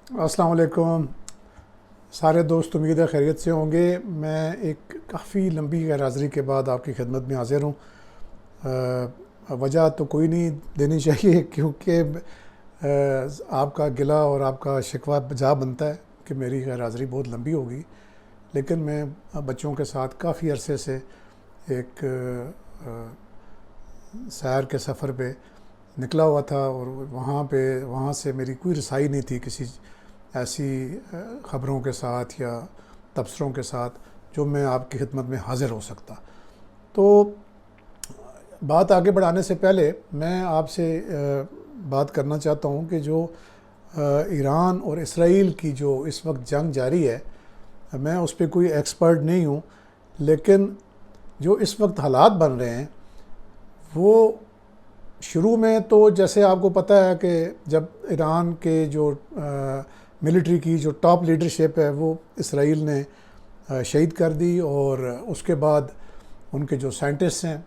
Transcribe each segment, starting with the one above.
السلام علیکم سارے دوست، امید ہے خیریت سے ہوں گے۔ میں ایک کافی لمبی غیر حاضری کے بعد آپ کی خدمت میں حاضر ہوں۔ وجہ تو کوئی نہیں دینی چاہیے کیونکہ آپ کا گلہ اور آپ کا شکوہ جا بنتا ہے کہ میری غیر حاضری بہت لمبی ہوگی، لیکن میں بچوں کے ساتھ کافی عرصے سے ایک سیر کے سفر پہ نکلا ہوا تھا، اور وہاں سے میری کوئی رسائی نہیں تھی کسی ایسی خبروں کے ساتھ یا تبصروں کے ساتھ جو میں آپ کی خدمت میں حاضر ہو سکتا۔ تو بات آگے بڑھانے سے پہلے میں آپ سے بات کرنا چاہتا ہوں کہ جو ایران اور اسرائیل کی جو اس وقت جنگ جاری ہے، میں اس پہ کوئی ایکسپرٹ نہیں ہوں، لیکن جو اس وقت حالات بن رہے ہیں وہ شروع میں تو جیسے آپ کو پتہ ہے کہ جب ایران کے جو ملٹری کی جو ٹاپ لیڈرشپ ہے وہ اسرائیل نے شہید کر دی، اور اس کے بعد ان کے جو سائنٹسٹ ہیں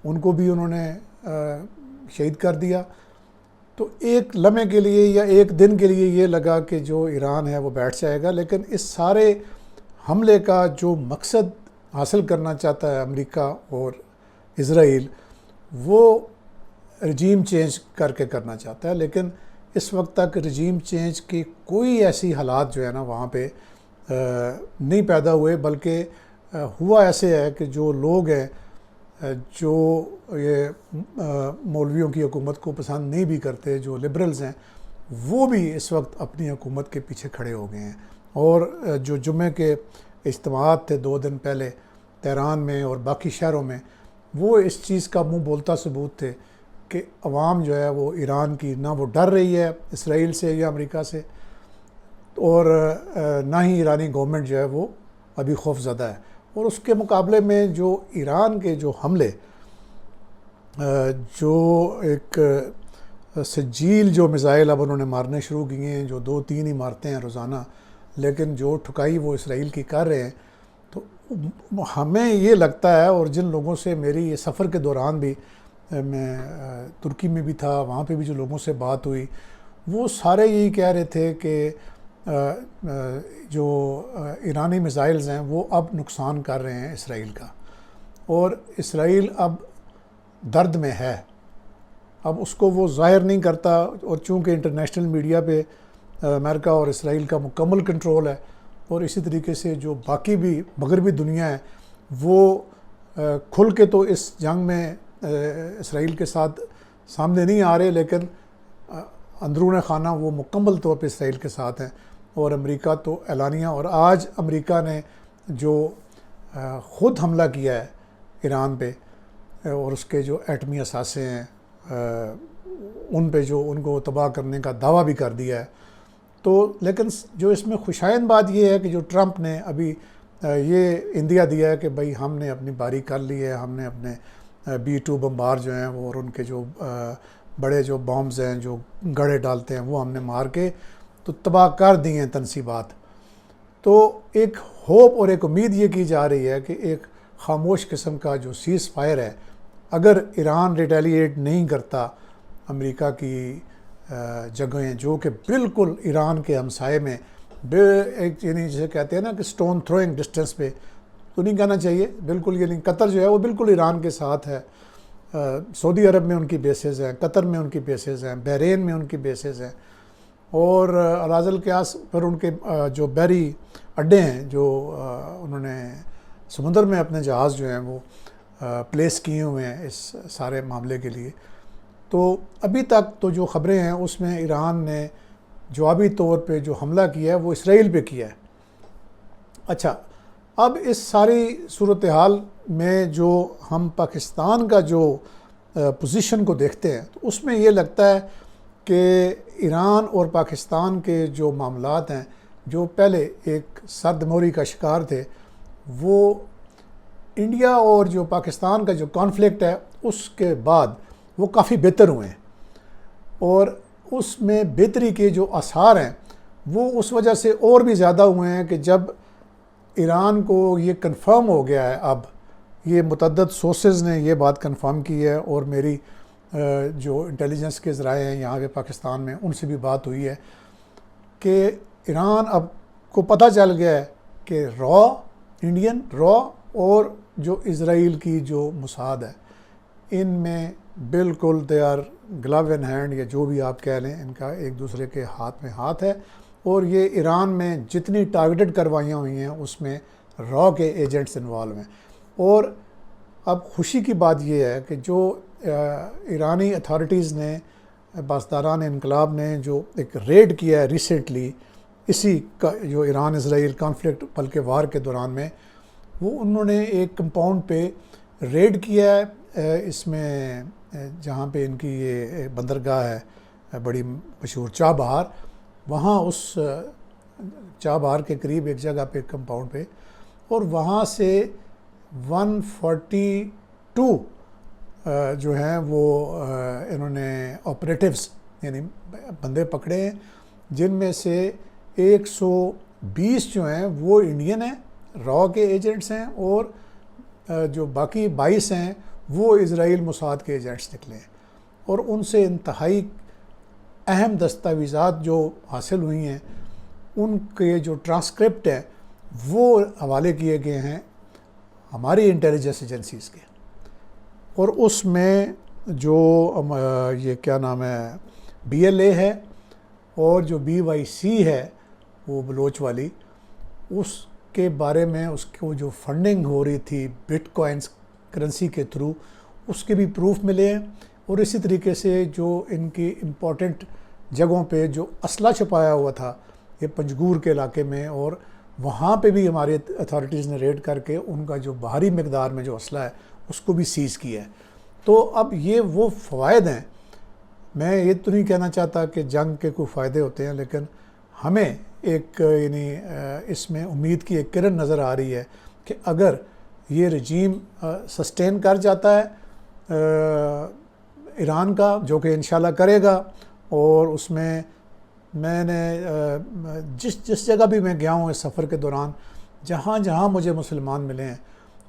ان کو بھی انہوں نے شہید کر دیا۔ تو ایک لمحے کے لیے یا ایک دن کے لیے یہ لگا کہ جو ایران ہے وہ بیٹھ جائے گا، لیکن اس سارے حملے کا جو مقصد حاصل کرنا چاہتا ہے امریکہ اور اسرائیل، وہ رجیم چینج کر کے کرنا چاہتا ہے، لیکن اس وقت تک رجیم چینج کی کوئی ایسی حالات جو ہے نا وہاں پہ نہیں پیدا ہوئے، بلکہ ہوا ایسے ہے کہ جو لوگ ہیں جو یہ مولویوں کی حکومت کو پسند نہیں بھی کرتے، جو لبرلز ہیں، وہ بھی اس وقت اپنی حکومت کے پیچھے کھڑے ہو گئے ہیں۔ اور جو جمعے کے اجتماعات تھے 2 دن پہلے تہران میں اور باقی شہروں میں، وہ اس چیز کا منہ بولتا ثبوت تھے کہ عوام جو ہے وہ ایران کی نہ وہ ڈر رہی ہے اسرائیل سے یا امریکہ سے، اور نہ ہی ایرانی گورنمنٹ جو ہے وہ ابھی خوف زدہ ہے۔ اور اس کے مقابلے میں جو ایران کے جو حملے، جو ایک سجیل جو میزائل اب انہوں نے مارنے شروع کیے ہیں، جو 2-3 ہی مارتے ہیں روزانہ، لیکن جو ٹھکائی وہ اسرائیل کی کر رہے ہیں، تو ہمیں یہ لگتا ہے، اور جن لوگوں سے میری یہ سفر کے دوران بھی میں ترکی میں بھی تھا، وہاں پہ بھی جو لوگوں سے بات ہوئی، وہ سارے یہی کہہ رہے تھے کہ جو ایرانی میزائلز ہیں وہ اب نقصان کر رہے ہیں اسرائیل کا، اور اسرائیل اب درد میں ہے۔ اب اس کو وہ ظاہر نہیں کرتا، اور چونکہ انٹرنیشنل میڈیا پہ امریکہ اور اسرائیل کا مکمل کنٹرول ہے، اور اسی طریقے سے جو باقی بھی مغربی دنیا ہے وہ کھل کے تو اس جنگ میں اسرائیل کے ساتھ سامنے نہیں آ رہے، لیکن اندرون خانہ وہ مکمل طور پہ اسرائیل کے ساتھ ہیں، اور امریکہ تو اعلانیہ۔ اور آج امریکہ نے جو خود حملہ کیا ہے ایران پہ، اور اس کے جو ایٹمی اثاثے ہیں ان پہ جو ان کو تباہ کرنے کا دعویٰ بھی کر دیا ہے۔ تو لیکن جو اس میں خوشائند بات یہ ہے کہ جو ٹرمپ نے ابھی یہ اندیا دیا ہے کہ بھئی ہم نے اپنی باری کر لی ہے، ہم نے اپنے B-2 بمبار جو ہیں وہ، اور ان کے جو بڑے جو بامز ہیں جو گڑھے ڈالتے ہیں، وہ ہم نے مار کے تو تباہ کر دی ہیں تنصیبات۔ تو ایک ہوپ اور ایک امید یہ کی جا رہی ہے کہ ایک خاموش قسم کا جو سیز فائر ہے، اگر ایران ریٹیلیٹ نہیں کرتا امریکہ کی جگہیں جو کہ بالکل ایران کے ہمسائے میں ایک یعنی جسے کہتے ہیں نا کہ سٹون تھروئنگ ڈسٹینس پہ، تو نہیں کہنا چاہیے بالکل، یعنی قطر جو ہے وہ بالکل ایران کے ساتھ ہے۔ سعودی عرب میں ان کی بیسز ہیں، قطر میں ان کی بیسز ہیں، بحرین میں ان کی بیسز ہیں، اور علاج القیاس پر ان کے جو بحری اڈے ہیں جو انہوں نے سمندر میں اپنے جہاز جو ہیں وہ پلیس کیے ہوئے ہیں اس سارے معاملے کے لیے۔ تو ابھی تک تو جو خبریں ہیں اس میں ایران نے جوابی طور پہ جو حملہ کیا ہے وہ اسرائیل پہ کیا ہے۔ اچھا، اب اس ساری صورتحال میں جو ہم پاکستان کا جو پوزیشن کو دیکھتے ہیں تو اس میں یہ لگتا ہے کہ ایران اور پاکستان کے جو معاملات ہیں جو پہلے ایک سرد موری کا شکار تھے، وہ انڈیا اور جو پاکستان کا جو کانفلکٹ ہے اس کے بعد وہ کافی بہتر ہوئے ہیں، اور اس میں بہتری کے جو آثار ہیں وہ اس وجہ سے اور بھی زیادہ ہوئے ہیں کہ جب ایران کو یہ کنفرم ہو گیا ہے، اب یہ متعدد سورسز نے یہ بات کنفرم کی ہے، اور میری جو انٹیلیجنس کے ذرائع ہیں یہاں کے پاکستان میں ان سے بھی بات ہوئی ہے، کہ ایران اب کو پتہ چل گیا ہے کہ را انڈین را اور جو اسرائیل کی جو موساد ہے ان میں بالکل they are glue in hand, یا جو بھی آپ کہہ لیں، ان کا ایک دوسرے کے ہاتھ میں ہاتھ ہے. اور یہ ایران میں جتنی ٹارگیٹڈ کروائیاں ہوئی ہیں اس میں را کے ایجنٹس انوالو ہیں. اور اب خوشی کی بات یہ ہے کہ جو ایرانی اتھارٹیز نے، پاسداران انقلاب نے جو ایک ریڈ کیا ہے ریسنٹلی اسی کا جو ایران اسرائیل کانفلکٹ بلکہ وار کے دوران میں، وہ انہوں نے ایک کمپاؤنڈ پہ ریڈ کیا ہے. اس میں جہاں پہ ان کی یہ بندرگاہ ہے بڑی مشہور چاہ بہار، وہاں اس چاہ بہار کے قریب ایک جگہ پہ کمپاؤنڈ پہ، اور وہاں سے 142 جو ہیں وہ انہوں نے آپریٹیوز یعنی بندے پکڑے ہیں، جن میں سے 120 جو ہیں وہ انڈین ہیں، را کے ایجنٹس ہیں، اور جو باقی 22 ہیں وہ اسرائیل موساد کے ایجنٹس نکلے ہیں. اور ان سے انتہائی اہم دستاویزات جو حاصل ہوئی ہیں ان کے جو ٹرانسکرپٹ ہیں وہ حوالے کیے گئے ہیں ہماری انٹیلیجنس ایجنسیز کے. اور اس میں جو یہ کیا نام ہے BLA ہے اور جو BYC ہے وہ بلوچ والی، اس کے بارے میں اس کو جو فنڈنگ ہو رہی تھی بٹ کوائنس کرنسی کے تھرو، اس کے بھی پروف ملے ہیں. اور اسی طریقے سے جو ان کی امپورٹنٹ جگہوں پہ جو اسلحہ چھپایا ہوا تھا یہ پنجگور کے علاقے میں، اور وہاں پہ بھی ہماری اتھارٹیز نے ریڈ کر کے ان کا جو باہری مقدار میں جو اسلحہ ہے اس کو بھی سیز کیا ہے. تو اب یہ وہ فوائد ہیں. میں یہ تو نہیں کہنا چاہتا کہ جنگ کے کوئی فائدے ہوتے ہیں، لیکن ہمیں ایک یعنی اس میں امید کی ایک کرن نظر آ رہی ہے کہ اگر یہ رجیم سسٹین کر جاتا ہے ایران کا، جو کہ انشاءاللہ کرے گا، اور اس میں میں نے جس جگہ بھی میں گیا ہوں اس سفر کے دوران، جہاں جہاں مجھے مسلمان ملے ہیں،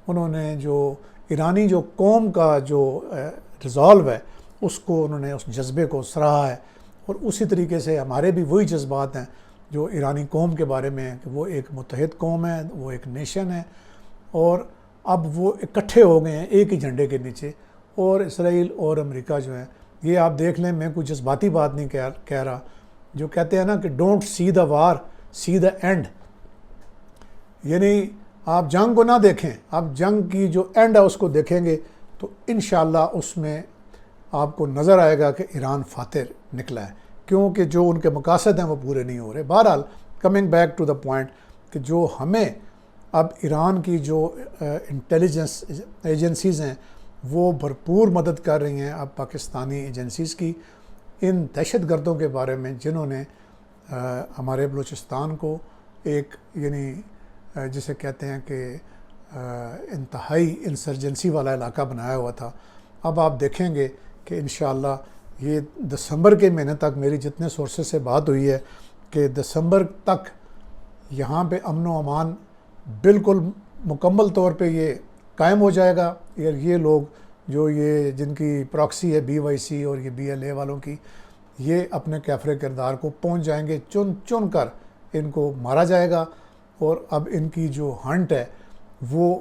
انہوں نے جو ایرانی جو قوم کا جو ریزالو ہے اس کو انہوں نے اس جذبے کو سراہا ہے. اور اسی طریقے سے ہمارے بھی وہی جذبات ہیں جو ایرانی قوم کے بارے میں ہیں کہ وہ ایک متحد قوم ہے، وہ ایک نیشن ہے، اور اب وہ اکٹھے ہو گئے ہیں ایک ہی جھنڈے کے نیچے. اور اسرائیل اور امریکہ جو ہیں، یہ آپ دیکھ لیں، میں کوئی جذباتی بات نہیں کہہ رہا، جو کہتے ہیں نا کہ don't see the war C the and, یعنی آپ جنگ کو نہ دیکھیں، آپ جنگ کی جو اینڈ ہے اس کو دیکھیں گے تو انشاءاللہ اس میں آپ کو نظر آئے گا کہ ایران فاتح نکلا ہے، کیونکہ جو ان کے مقاصد ہیں وہ پورے نہیں ہو رہے. بہرحال coming back to the point کہ جو ہمیں اب ایران کی جو انٹیلیجنس ایجنسیز ہیں وہ بھرپور مدد کر رہی ہیں اب پاکستانی ایجنسیز کی ان دہشت گردوں کے بارے میں، جنہوں نے ہمارے بلوچستان کو ایک یعنی جسے کہتے ہیں کہ انتہائی انسرجنسی والا علاقہ بنایا ہوا تھا. اب آپ دیکھیں گے کہ انشاءاللہ یہ دسمبر کے مہینے تک، میری جتنے سورسز سے بات ہوئی ہے کہ دسمبر تک یہاں پہ امن و امان بالکل مکمل طور پہ یہ قائم ہو جائے گا. یہ لوگ جو یہ جن کی پراکسی ہے BYC اور یہ BLA والوں کی، یہ اپنے کیفر کردار کو پہنچ جائیں گے، چن کر ان کو مارا جائے گا. اور اب ان کی جو ہنٹ ہے وہ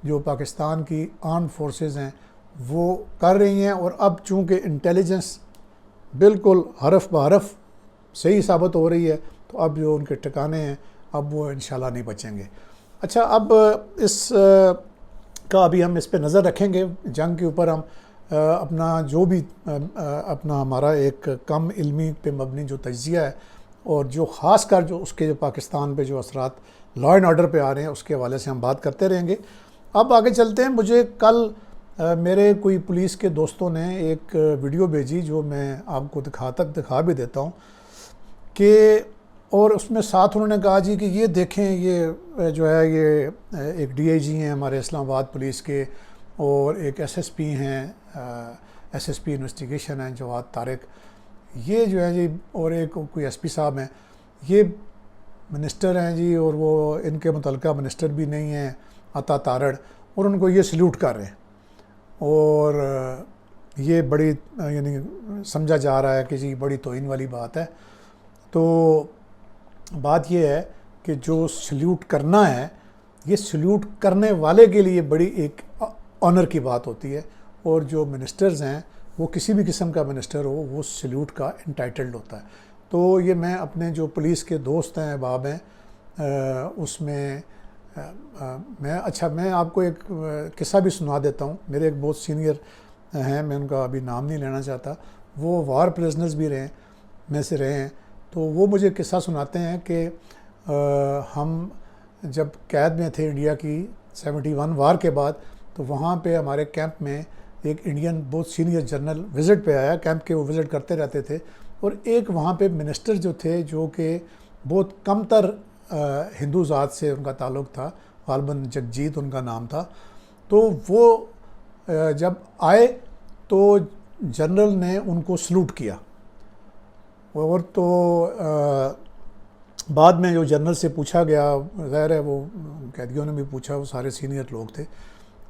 جو پاکستان کی آرمڈ فورسز ہیں وہ کر رہی ہیں. اور اب چونکہ انٹیلیجنس بالکل حرف بحرف صحیح ثابت ہو رہی ہے، تو اب جو ان کے ٹھکانے ہیں اب وہ انشاءاللہ نہیں بچیں گے. اچھا، اب اس کا ابھی ہم اس پہ نظر رکھیں گے. جنگ کے اوپر ہم اپنا جو بھی اپنا ہمارا ایک کم علمی پہ مبنی جو تجزیہ ہے، اور جو خاص کر جو اس کے جو پاکستان پہ جو اثرات لا اینڈ آرڈر پہ آ رہے ہیں، اس کے حوالے سے ہم بات کرتے رہیں گے. اب آگے چلتے ہیں. مجھے کل میرے کوئی پولیس کے دوستوں نے ایک ویڈیو بھیجی جو میں آپ کو دکھا بھی دیتا ہوں کہ، اور اس میں ساتھ انہوں نے کہا جی کہ یہ دیکھیں، یہ جو ہے یہ ایک DIG ہیں ہمارے اسلام آباد پولیس کے، اور ایک SSP ہیں، SSP انویسٹیگیشن ہیں جواد طارق، یہ جو ہے جی، اور ایک کوئی SP صاحب ہیں، یہ منسٹر ہیں جی، اور وہ ان کے متعلقہ منسٹر بھی نہیں ہیں، عطا تارڑ، اور ان کو یہ سلیوٹ کر رہے ہیں. اور یہ بڑی یعنی سمجھا جا رہا ہے کہ جی بڑی توہین والی بات ہے. تو بات یہ ہے کہ جو سلیوٹ کرنا ہے یہ سلیوٹ کرنے والے کے لیے بڑی ایک آنر کی بات ہوتی ہے، اور جو منسٹرز ہیں وہ کسی بھی قسم کا منسٹر ہو وہ سلیوٹ کا انٹائٹلڈ ہوتا ہے۔ تو یہ میں اپنے جو پولیس کے دوست ہیں، احباب ہیں، اس میں میں آپ کو ایک قصہ بھی سنا دیتا ہوں۔ میرے ایک بہت سینئر ہیں، میں ان کا ابھی نام نہیں لینا چاہتا، وہ وار پریزنرز بھی میں سے رہے ہیں، تو وہ مجھے قصہ سناتے ہیں کہ ہم جب قید میں تھے انڈیا کی 71 وار کے بعد، تو وہاں پہ ہمارے کیمپ میں ایک انڈین بہت سینئر جنرل وزٹ پہ آیا، کیمپ کے وہ وزٹ کرتے رہتے تھے، اور ایک وہاں پہ منسٹر جو تھے جو کہ بہت کم تر ہندو ذات سے ان کا تعلق تھا، غالباً جگجیت ان کا نام تھا، تو وہ جب آئے تو جنرل نے ان کو سلوٹ کیا، اور تو بعد میں جو جنرل سے پوچھا گیا، ظاہر ہے وہ قیدیوں نے بھی پوچھا، وہ سارے سینئر لوگ تھے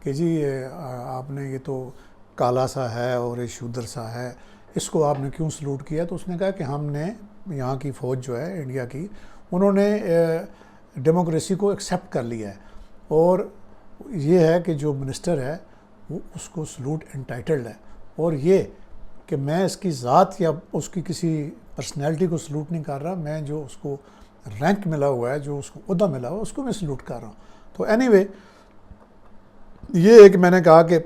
کہ جی آپ نے یہ تو کالا سا ہے اور یہ شودر سا ہے، اس کو آپ نے کیوں سلوٹ کیا؟ تو اس نے کہا کہ ہم نے یہاں کی فوج جو ہے انڈیا کی، انہوں نے ڈیموکریسی کو ایکسیپٹ کر لیا ہے، اور یہ ہے کہ جو منسٹر ہے وہ اس کو سلوٹ انٹائٹلڈ ہے، اور یہ کہ میں اس کی ذات یا اس کی کسی پرسنالٹی کو سلوٹ نہیں کر رہا، میں جو اس کو رینک ملا ہوا ہے، جو اس کو عہدہ ملا ہوا ہے، اس کو میں سلوٹ کر رہا ہوں۔ تو اینی وے یہ ایک میں نے کہا کہ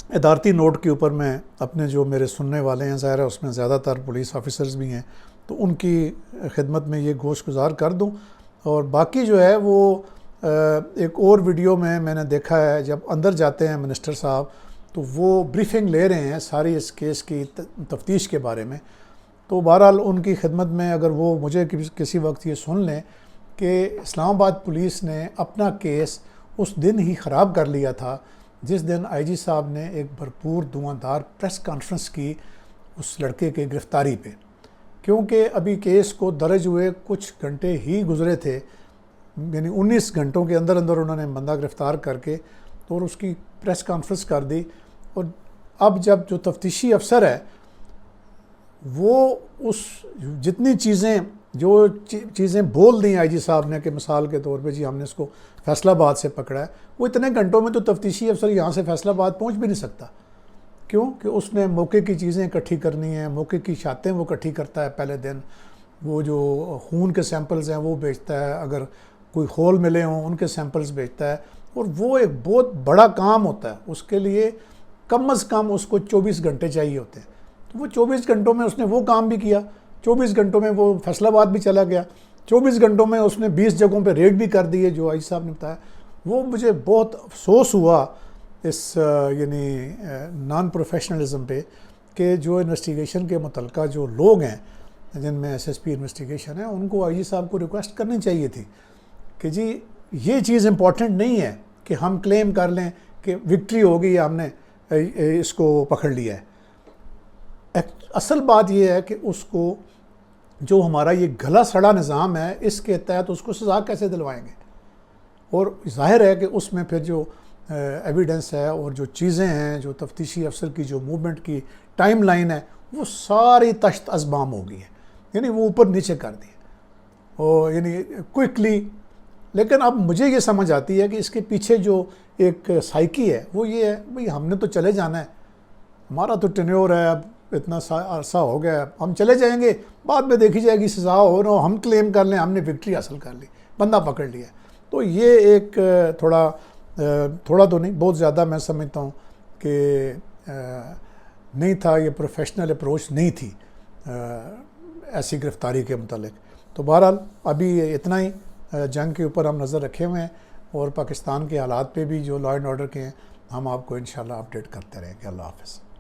ادارتی نوٹ کے اوپر میں اپنے جو میرے سننے والے ہیں، ظاہر ہے اس میں زیادہ تر پولیس آفیسرز بھی ہیں، تو ان کی خدمت میں یہ گوش گزار کر دوں۔ اور باقی جو ہے وہ ایک اور ویڈیو میں نے دیکھا ہے، جب اندر جاتے ہیں منسٹر صاحب تو وہ بریفنگ لے رہے ہیں ساری اس کیس کی تفتیش کے بارے میں، تو بہرحال ان کی خدمت میں اگر وہ مجھے کسی وقت یہ سن لیں کہ اسلام آباد پولیس نے اپنا کیس اس دن ہی خراب کر لیا تھا جس دن آئی جی صاحب نے ایک بھرپور دھواں پریس کانفرنس کی اس لڑکے کے گرفتاری پہ، کیونکہ ابھی کیس کو درج ہوئے کچھ گھنٹے ہی گزرے تھے، یعنی 19 گھنٹوں کے اندر انہوں نے بندہ گرفتار کر کے اور اس کی پریس کانفرنس کر دی، اور اب جب جو تفتیشی افسر ہے وہ اس جتنی چیزیں بول دیں آئی جی صاحب نے کہ مثال کے طور پہ جی ہم نے اس کو فیصل آباد سے پکڑا ہے، وہ اتنے گھنٹوں میں تو تفتیشی افسر یہاں سے فیصل آباد پہنچ بھی نہیں سکتا، کیوں کہ اس نے موقع کی چیزیں اکٹھی کرنی ہیں، موقع کی شاتیں وہ اکٹھی کرتا ہے پہلے دن، وہ جو خون کے سیمپلز ہیں وہ بیچتا ہے، اگر کوئی خول ملے ہوں ان کے سیمپلز بیچتا ہے، اور وہ ایک بہت بڑا کام ہوتا ہے، اس کے لیے کم از کم اس کو 24 گھنٹے چاہیے ہوتے ہیں، تو وہ 24 گھنٹوں میں اس نے وہ کام بھی کیا، 24 گھنٹوں میں وہ فیصل آباد بھی چلا گیا، 24 گھنٹوں میں اس نے 20 جگہوں پہ ریڈ بھی کر دی ہے جو آئی صاحب نے بتایا۔ وہ مجھے بہت افسوس ہوا اس یعنی نان پروفیشنلزم پہ کہ جو انویسٹیگیشن کے متعلقہ جو لوگ ہیں جن میں ایس ایس پی انویسٹیگیشن ہے، ان کو آئی جی صاحب کو ریکویسٹ کرنی چاہیے تھی کہ جی یہ چیز امپورٹنٹ نہیں ہے کہ ہم کلیم کر لیں کہ وکٹری ہوگی یا ہم نے اس کو پکڑ لیا ہے، اصل بات یہ ہے کہ اس کو جو ہمارا یہ گلا سڑا نظام ہے اس کے تحت اس کو سزا کیسے دلوائیں گے، اور ظاہر ہے کہ اس میں پھر جو ایویڈنس ہے اور جو چیزیں ہیں، جو تفتیشی افسر کی جو موومنٹ کی ٹائم لائن ہے وہ ساری تشت ازبام ہو گئی ہے، یعنی وہ اوپر نیچے کر دی اور یعنی کوئکلی۔ لیکن اب مجھے یہ سمجھ آتی ہے کہ اس کے پیچھے جو ایک سائیکی ہے وہ یہ ہے بھئی ہم نے تو چلے جانا ہے، ہمارا تو ٹینیور ہے، اب اتنا عرصہ ہو گیا ہے، ہم چلے جائیں گے، بعد میں دیکھی جائے گی سزا ہو نہ ہو، ہم کلیم کر لیں ہم نے وکٹری حاصل کر لی، بندہ پکڑ لیا۔ تو یہ ایک تھوڑا تو نہیں، بہت زیادہ میں سمجھتا ہوں کہ نہیں تھا، یہ پروفیشنل اپروچ نہیں تھی ایسی گرفتاری کے متعلق۔ تو بہرحال ابھی اتنا ہی، جنگ کے اوپر ہم نظر رکھے ہوئے ہیں، اور پاکستان کے حالات پہ بھی جو لا اینڈ آرڈر کے ہیں ہم آپ کو انشاءاللہ اپڈیٹ کرتے رہیں گے۔ اللہ حافظ۔